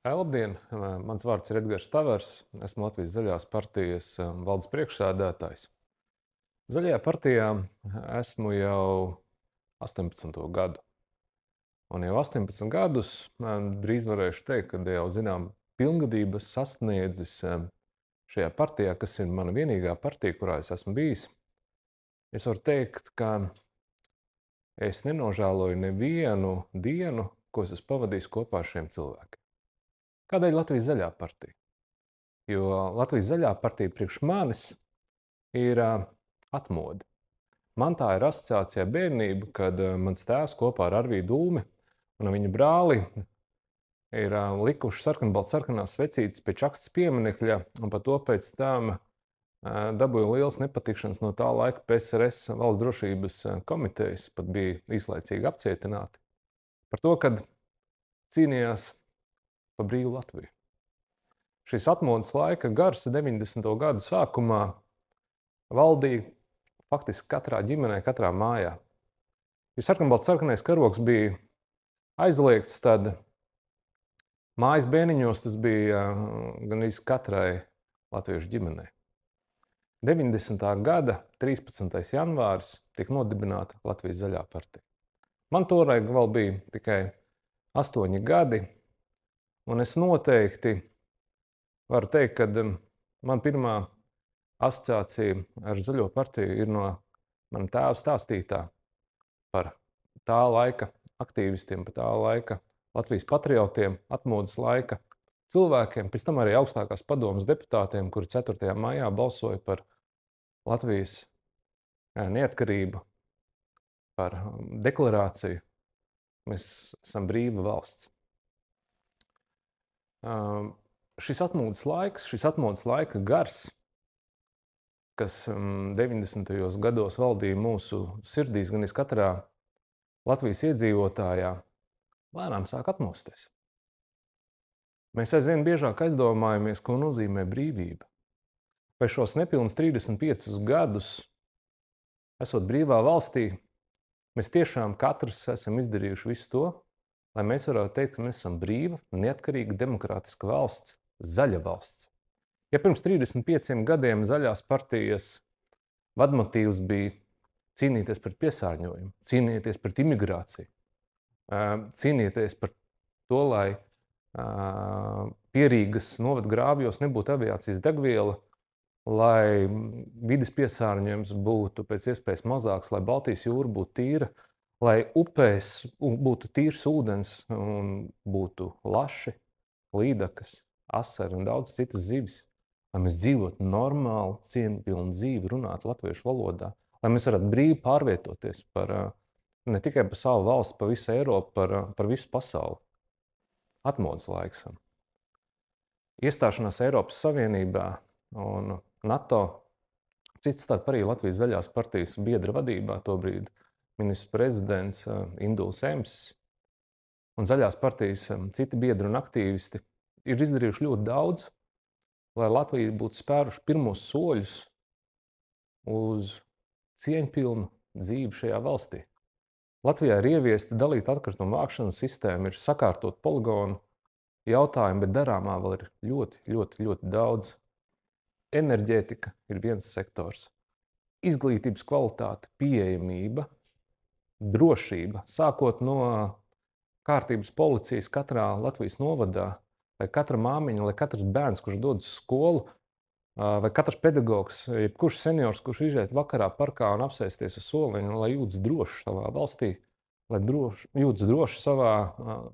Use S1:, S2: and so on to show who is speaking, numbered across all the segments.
S1: Labdien! Mans vārds ir Edgars Tavars. Esmu Latvijas Zaļās partijas valdes priekšsēdētājs. Zaļajā partijā esmu jau 18. gadu. Un jau 18 gadus drīz varēšu teikt, ka jau zinām pilngadības sasniedzis šajā partijā, kas ir mana vienīgā partija, kurā es esmu bijis. Es varu teikt, ka es nenožēloju nevienu dienu, ko es esmu pavadījis kopā ar šiem cilvēkiem. Kādēļ Latvijas Zaļā partija? Jo Latvijas Zaļā partija priekš manis ir atmoda. Man tā ir asociācija bērnība, kad mans tēvs kopā ar Arvīdu Dūmi un viņa brāli ir likuši sarkanbaltsarkanās svecītes pie Čakstas pieminekļa, un par to pēc tam dabūja liels nepatikšanas no tā laika PSRS valsts drošības komitejas, pat bija īslaicīgi apcietināti, par to, kad cīnījās par brīvu Latviju. Šis atmodas laika gars 90. gadu sākumā valdīja faktiski katrā ģimenē, katrā mājā. Ja sarkanbaltsarkanais karogs bija aizliegts, tad mājas bēniņos tas bija gandrīz katrai latviešu ģimenei. 90. gada 13. janvāris tika nodibināta Latvijas Zaļā partija. Man toreiz vēl bija tikai 8 gadi, un es noteikti varu teikt, ka man pirmā asociācija ar Zaļo partiju ir no mana tēva stāstītā par tā laika aktīvistiem, par tā laika Latvijas patriotiem, atmodas laika cilvēkiem, pēc tam arī augstākās padomas deputātiem, kuri 4. maijā balsoja par Latvijas neatkarību, par deklarāciju. Mēs esam brīva valsts. Šis atmodas laika gars, kas 90. gados valdīja mūsu sirdīs, gan katrā Latvijas iedzīvotājā, lēnām sāk atmosties. Mēs aizvien biežāk aizdomājamies, ko nozīmē brīvība. Vai šos nepilnus 35 gadus, esot brīvā valstī, mēs tiešām katrs esam izdarījuši visu to, lai mēs varētu teikt, ka mēs esam brīva, neatkarīga, demokrātiska valsts, zaļa valsts. Ja pirms 35 gadiem Zaļās partijas vadmotīvs bija cīnīties pret piesārņojumu, cīnīties pret imigrāciju, cīnīties par to, lai Pierīgas novada grāvjos nebūtu aviācijas degviela, lai vides piesārņojums būtu pēc iespējas mazāks, lai Baltijas jūra būtu tīra, lai upēs būtu tīrs ūdens un būtu laši, līdakas, asari un daudz citas zivis, lai mēs dzīvotu normālu, cieņpilnu dzīvi, runātu latviešu valodā, lai mēs varētu brīvi pārvietoties ne tikai par savu valsti, par visu Eiropu, par visu pasauli. Atmodas laiks. Iestāšanās Eiropas Savienībā un NATO, cits starp arī Latvijas Zaļās partijas biedra vadībā tobrīd ministrs prezidents Induls Emsis un Zaļās partijas citi biedri un aktīvisti ir izdarījuši ļoti daudz, lai Latvija būtu spēruši pirmos soļus uz cieņpilnu dzīvi šajā valstī. Latvijā ir ieviesta dalīta atkritumu vākšanas sistēma, ir sakārtot poligonu jautājumu, bet darāmā vēl ir ļoti daudz. Enerģētika ir viens sektors. Izglītības kvalitāte, pieejamība, drošība, sākot no kārtības policijas katrā Latvijas novadā, lai katra māmiņa, lai katrs bērns, kurš dodas uz skolu, vai katrs pedagogs, jebkurš seniors, kurš iziet vakarā parkā un apsēsties uz soliņa, lai jūtas droši savā valstī, lai jūtas droši savā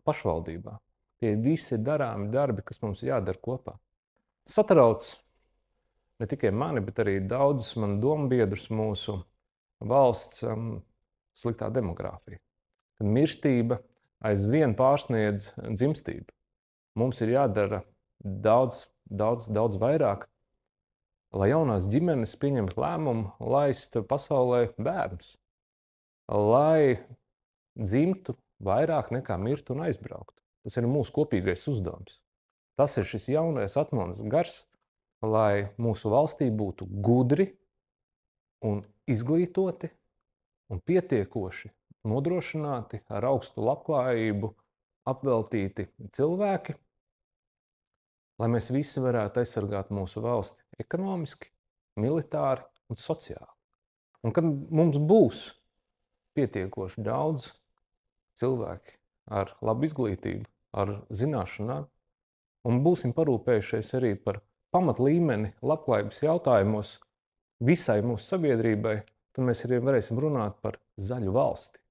S1: pašvaldībā. Tie visi darāmi darbi, kas mums jādara kopā. Satrauc ne tikai mani, bet arī daudzus manu dombiedrus mūsu valsts sliktā demogrāfija. Kad mirstība aizvien pārsniedz dzimstību. Mums ir jādara daudz vairāk, lai jaunās ģimenes pieņemtu lēmumu laist pasaulē bērnus, lai dzimtu vairāk nekā mirtu un aizbrauktu. Tas ir mūsu kopīgais uzdevums. Tas ir šis jaunais atmodas gars, lai mūsu valstī būtu gudri un izglītoti un pietiekoši nodrošināti ar augstu labklājību apveltīti cilvēki, lai mēs visi varētu aizsargāt mūsu valsti ekonomiski, militāri un sociāli. Un kad mums būs pietiekoši daudz cilvēki ar labu izglītību, ar zināšanām, un būsim parūpējušies arī par pamatlīmeni labklājības jautājumos visai mūsu sabiedrībai, tad mēs arī varēsim runāt par zaļu valsti.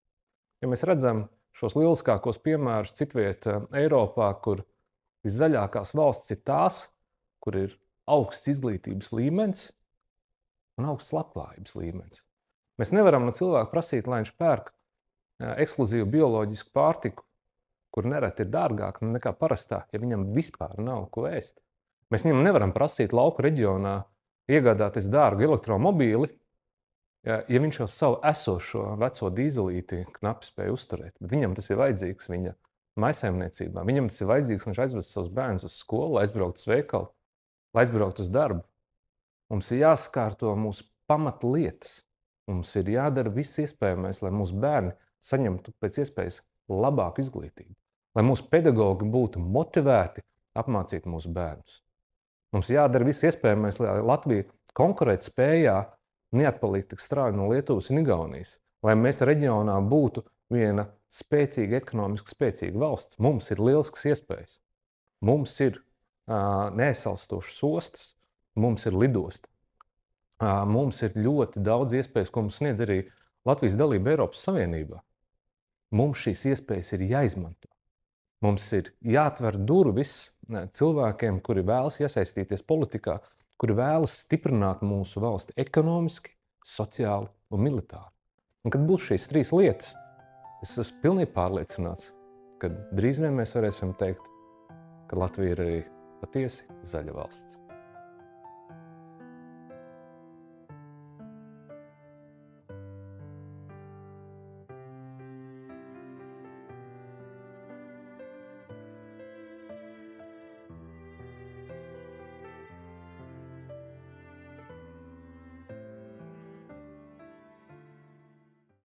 S1: Ja mēs redzam šos lieliskākos piemērus citviet Eiropā, kur viszaļākās valsts ir tās, kur ir augsts izglītības līmenis un augsts labklājības līmenis. Mēs nevaram no cilvēka prasīt, lai viņš pērk ekskluzīvu bioloģisku pārtiku, kur nereti ir dārgāk nekā parastā, ja viņam vispār nav ko ēst. Mēs viņam nevaram prasīt lauku reģionā iegādāties dārgu elektromobīli, ja viņš jau savu esošo veco dīzelīti knapi spēj uzturēt. Bet viņam tas ir vajadzīgs viņa maisaimniecībā. Viņam tas ir vajadzīgs, viņš aizvest savus bērnus uz skolu, lai aizbraukt uz veikalu, lai aizbraukt uz darbu. Mums ir jāskārto mūsu pamatlietas. Mums ir jādara viss iespējamais, lai mūsu bērni saņemtu pēc iespējas labāku izglītību. Lai mūsu pedagogi būtu motivēti apmācīt mūsu bērnus. Mums jādara viss iespējamais, lai Latvija konkurēt spējā neatpalikt tik strauji no Lietuvas un Igaunijas. Lai mēs reģionā būtu viena spēcīga, ekonomiski spēcīga valsts. Mums ir lieliskas iespējas. Mums ir neaizsalstošas ostas, mums ir lidosta. Mums ir ļoti daudz iespējas, ko mums sniedz arī Latvijas dalība Eiropas Savienībā. Mums šīs iespējas ir jāizmanto. Mums ir jāatver durvis cilvēkiem, kuri vēlas iesaistīties politikā, kuri vēlas stiprināt mūsu valsti ekonomiski, sociāli un militāri. Un kad būs šīs trīs lietas, es esmu pilnīgi pārliecināts, ka drīz vien mēs varēsim teikt, ka Latvija ir arī patiesi zaļa valsts.